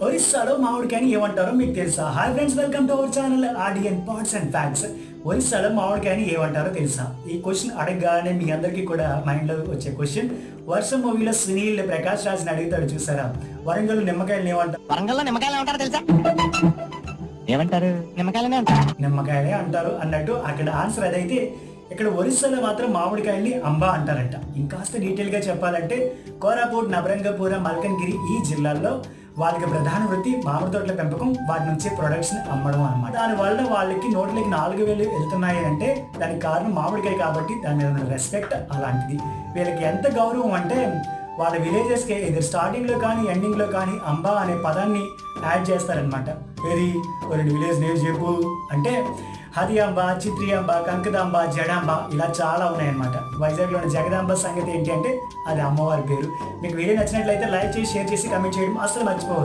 ఒరిస్సాలో మామిడికాయని ఏమంటారో మీకు తెలుసా? Hi friends, welcome to our channel ఆడియన్ పాట్స్ అండ్ ఫ్యాక్ట్స్. ఒరిస్సాలో మామిడికాయని ఏమంటారో తెలుసా? ఈ క్వశ్చన్ అడగగానే మీ అందరికీ కూడా మైండ్లో వచ్చే క్వశ్చన్. వర్షం మూవీలో సునీల్ ప్రకాష్ రాజ్ని అడుగుతాడు చూసారా, వరంగల్ నిమ్మకాయలు ఏమంటారు? వరంగల్లో నిమ్మకాయలు ఏమంటారు తెలుసా? ఏమంటారు? నిమ్మకాయలనే అంటారు. నిమ్మకాయలే అంటారు అన్నట్టు అక్కడ ఆన్సర్ అదైతే. ఇక్కడ ఒరిస్సాలో మాత్రం మామిడికాయల్ని అంబా అంటారంట. ఇంకాస్త డీటెయిల్గా చెప్పాలంటే కోరాపుట్, నవరంగపురం, మల్కన్గిరి ఈ జిల్లాల్లో వాళ్ళకి ప్రధాన వృత్తి మామిడి తోటల పెంపకం, వాటి నుంచి ప్రొడక్షన్ అమ్మడం అనమాట. దానివల్ల వాళ్ళకి నోట్లకి 4,000 వెళ్తున్నాయి అంటే దానికి కారణం మామిడికాయ కాబట్టి దాని మీద ఉన్న రెస్పెక్ట్ అలాంటిది. వీళ్ళకి ఎంత గౌరవం అంటే వాళ్ళ విలేజెస్కి ఇది స్టార్టింగ్లో కానీ ఎండింగ్లో కానీ అంబా అనే పదాన్ని యాడ్ చేస్తారనమాట. ఏది రెండు విలేజ్ నేమ్ చెప్పు అంటే హదియాంబ, చిత్రియాంబ, కంకదాంబ, జడాంబ ఇలా చాలా ఉన్నాయన్నమాట. వైజాగ్లో ఉన్న జగదాంబ సంగతి ఏంటి అంటే అది అమ్మవారి పేరు. మీకు వీడియో నచ్చినట్లయితే లైక్ చేసి, షేర్ చేసి, కమెంట్ చేయడం అసలు మర్చిపోవద్దు.